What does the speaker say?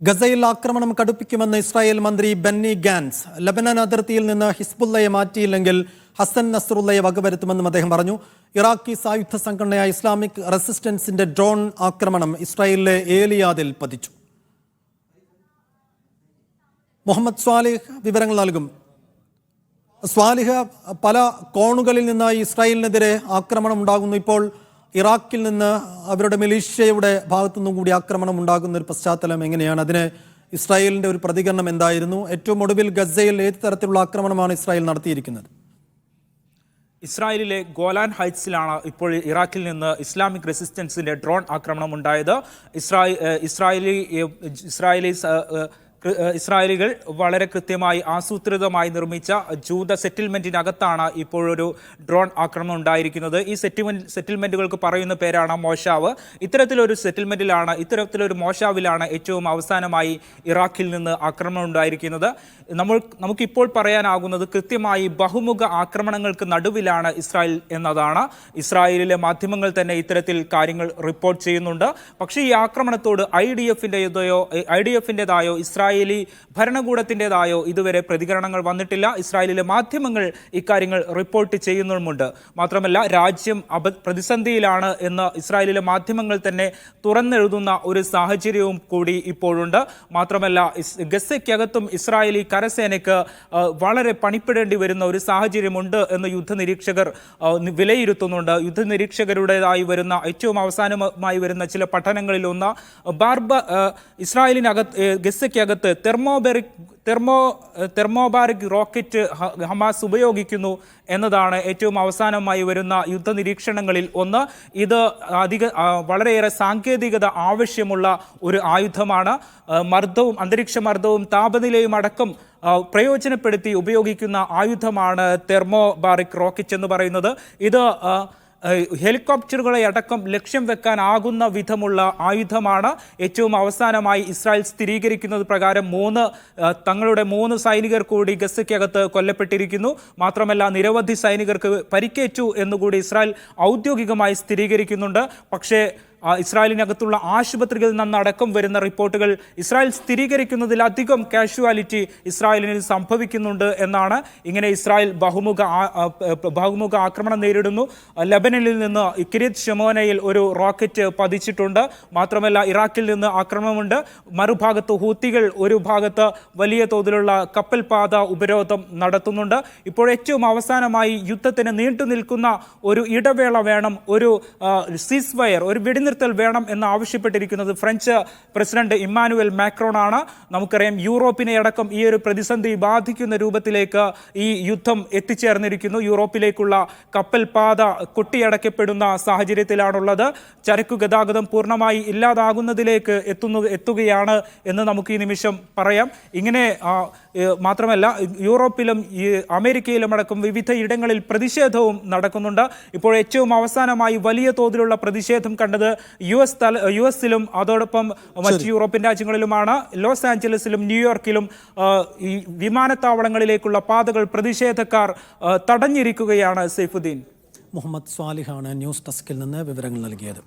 ഗസയിൽ ആക്രമണം കടുപ്പിക്കുമെന്ന് ഇസ്രായേൽ മന്ത്രി ബെന്നി ഗാൻസ്. ലബനൻ അതിർത്തിയിൽ നിന്ന് ഹിസ്ബുള്ളയെ മാറ്റിയില്ലെങ്കിൽ ഹസൻ നസ്രുള്ളയെ വകവരുത്തുമെന്നും അദ്ദേഹം പറഞ്ഞു. ഇറാഖി സായുധ സംഘടനയായ ഇസ്ലാമിക് റെസിസ്റ്റൻസിന്റെ ഡ്രോൺ ആക്രമണം ഇസ്രായേലിലെ ഏലിയാദിൽ പതിച്ചു. മുഹമ്മദ് സ്വാലിഹ് വിവരങ്ങൾ നൽകും. സ്വാലിഹ്, പല കോണുകളിൽ നിന്ന് ഇസ്രായേലിനെതിരെ ആക്രമണം ഉണ്ടാകുന്നു. ഇപ്പോൾ ഇറാഖിൽ നിന്ന് അവരുടെ മിലീഷ്യയുടെ ഭാഗത്തുനിന്നും കൂടി ആക്രമണം ഉണ്ടാകുന്ന ഒരു പശ്ചാത്തലം എങ്ങനെയാണ്? അതിന് ഇസ്രായേലിന്റെ ഒരു പ്രതികരണം എന്തായിരുന്നു? ഏറ്റവും ഒടുവിൽ ഗസയിൽ ഏത് തരത്തിലുള്ള ആക്രമണമാണ് ഇസ്രായേൽ നടത്തിയിരിക്കുന്നത്? ഇസ്രായേലിലെ ഗോലാൻ ഹൈറ്റ്സിലാണ് ഇപ്പോൾ ഇറാഖിൽ നിന്ന് ഇസ്ലാമിക് റെസിസ്റ്റൻസിന്റെ ഡ്രോൺ ആക്രമണം ഉണ്ടായത്. ഇസ്രായേലികൾ വളരെ കൃത്യമായി ആസൂത്രിതമായി നിർമ്മിച്ച ജൂത സെറ്റിൽമെന്റിനകത്താണ് ഇപ്പോഴൊരു ഡ്രോൺ ആക്രമണം ഉണ്ടായിരിക്കുന്നത്. ഈ സെറ്റിൽമെന്റുകൾക്ക് പറയുന്ന പേരാണ് മോഷാവ്. ഇത്തരത്തിലൊരു മോഷാവിലാണ് ഏറ്റവും അവസാനമായി ഇറാഖിൽ നിന്ന് ആക്രമണം ഉണ്ടായിരിക്കുന്നത്. നമുക്കിപ്പോൾ പറയാനാകുന്നത് കൃത്യമായി ബഹുമുഖ ആക്രമണങ്ങൾക്ക് നടുവിലാണ് ഇസ്രായേൽ എന്നതാണ്. ഇസ്രായേലിലെ മാധ്യമങ്ങൾ തന്നെ ഇത്തരത്തിൽ കാര്യങ്ങൾ റിപ്പോർട്ട് ചെയ്യുന്നുണ്ട്. പക്ഷേ ഈ ആക്രമണത്തോട് ഐഡിഎഫിൻ്റെതായോ ഇസ്രായേലി ഭരണകൂടത്തിൻ്റെതായോ ഇതുവരെ പ്രതികരണങ്ങൾ വന്നിട്ടില്ല. ഇസ്രായേലിലെ മാധ്യമങ്ങൾ ഇക്കാര്യങ്ങൾ റിപ്പോർട്ട് ചെയ്യുന്നുമുണ്ട്. മാത്രമല്ല, രാജ്യം പ്രതിസന്ധിയിലാണ് എന്ന് ഇസ്രായേലിലെ മാധ്യമങ്ങൾ തന്നെ തുറന്നെഴുതുന്ന ഒരു സാഹചര്യവും കൂടി ഇപ്പോഴുണ്ട്. മാത്രമല്ല, ഗസയ്ക്കകത്തും ഇസ്രായേലി കരസേനയ്ക്ക് വളരെ പണിപ്പെടേണ്ടി വരുന്ന ഒരു സാഹചര്യമുണ്ട് എന്ന് യുദ്ധനിരീക്ഷകർ വിലയിരുത്തുന്നുണ്ട്. യുദ്ധനിരീക്ഷകരുടേതായി വരുന്ന ഏറ്റവും അവസാനമായി വരുന്ന ചില പഠനങ്ങളിൽ ഒന്ന് ഗസയ്ക്കകത്ത് തെർമോബാറിക് റോക്കറ്റ് ഹമാസ് ഉപയോഗിക്കുന്നു എന്നതാണ് ഏറ്റവും അവസാനമായി വരുന്ന യുദ്ധനിരീക്ഷണങ്ങളിൽ ഒന്ന്. ഇത് വളരെയേറെ സാങ്കേതികത ആവശ്യമുള്ള ഒരു ആയുധമാണ്. അന്തരീക്ഷ മർദ്ദവും താപനിലയും അടക്കം പ്രയോജനപ്പെടുത്തി ഉപയോഗിക്കുന്ന ആയുധമാണ് തെർമോബാറിക് റോക്കറ്റ് എന്ന് പറയുന്നത്. ഇത് ഹെലികോപ്റ്ററുകളെ അടക്കം ലക്ഷ്യം വെക്കാനാകുന്ന വിധമുള്ള ആയുധമാണ്. ഏറ്റവും അവസാനമായി ഇസ്രായേൽ സ്ഥിരീകരിക്കുന്നത് പ്രകാരം തങ്ങളുടെ 3 സൈനികർ കൂടി ഗസയ്ക്കകത്ത് കൊല്ലപ്പെട്ടിരിക്കുന്നു. മാത്രമല്ല, നിരവധി സൈനികർക്ക് പരിക്കേറ്റു എന്നുകൂടി ഇസ്രായേൽ ഔദ്യോഗികമായി സ്ഥിരീകരിക്കുന്നുണ്ട്. പക്ഷേ ഇസ്രായേലിനകത്തുള്ള ആശുപത്രികളിൽ നിന്നടക്കം വരുന്ന റിപ്പോർട്ടുകൾ ഇസ്രായേൽ സ്ഥിരീകരിക്കുന്നതിലധികം കാഷ്വാലിറ്റി ഇസ്രായേലിന് സംഭവിക്കുന്നുണ്ട് എന്നാണ്. ഇങ്ങനെ ഇസ്രായേൽ ബഹുമുഖ ആക്രമണം നേരിടുന്നു. ലബനനിൽ നിന്ന് കിരിയത് ഷെമോനയിൽ ഒരു റോക്കറ്റ് പതിച്ചിട്ടുണ്ട്. മാത്രമല്ല, ഇറാഖിൽ നിന്ന് ആക്രമണമുണ്ട്. മറുഭാഗത്ത് ഹൂത്തികൾ ഒരു ഭാഗത്ത് വലിയ തോതിലുള്ള കപ്പൽ പാത ഉപരോധം നടത്തുന്നുണ്ട്. ഇപ്പോൾ ഏറ്റവും അവസാനമായി യുദ്ധത്തിന് നീണ്ടുനിൽക്കുന്ന ഒരു ഇടവേള വേണം, ഒരു സീസ്ഫയർ, ഒരു വെടിനിർത്തൽ വേണം എന്ന് ആവശ്യപ്പെട്ടിരിക്കുന്നത് ഫ്രഞ്ച് പ്രസിഡന്റ് ഇമ്മാനുവൽ മാക്രോൺ ആണ്. നമുക്കറിയാം, യൂറോപ്പിനെ അടക്കം ഈ ഒരു പ്രതിസന്ധി ബാധിക്കുന്ന രൂപത്തിലേക്ക് ഈ യുദ്ധം എത്തിച്ചേർന്നിരിക്കുന്നു. യൂറോപ്പിലേക്കുള്ള കപ്പൽ പാത കൊട്ടിയടക്കപ്പെടുന്ന സാഹചര്യത്തിലാണുള്ളത്. ചരക്കു ഗതാഗതം പൂർണ്ണമായി ഇല്ലാതാകുന്നതിലേക്ക് എത്തുകയാണ് എന്ന് നമുക്ക് ഈ നിമിഷം പറയാം. ഇങ്ങനെ മാത്രമല്ല, യൂറോപ്പിലും അമേരിക്കയിലും അടക്കം വിവിധ ഇടങ്ങളിൽ പ്രതിഷേധവും നടക്കുന്നുണ്ട്. ഇപ്പോൾ ഏറ്റവും അവസാനമായി വലിയ തോതിലുള്ള പ്രതിഷേധം കണ്ടത് യു എസിലും അതോടൊപ്പം മറ്റ് യൂറോപ്യൻ രാജ്യങ്ങളിലുമാണ്. ലോസ് ആഞ്ചലസിലും ന്യൂയോർക്കിലും ഈ വിമാനത്താവളങ്ങളിലേക്കുള്ള പാതകൾ പ്രതിഷേധക്കാർ തടഞ്ഞിരിക്കുകയാണ്. സൈഫുദ്ദീൻ. മുഹമ്മദ് സ്വാലിഹാണ് ന്യൂസ് ഡെസ്കിൽ നിന്ന് വിവരങ്ങൾ നൽകിയത്.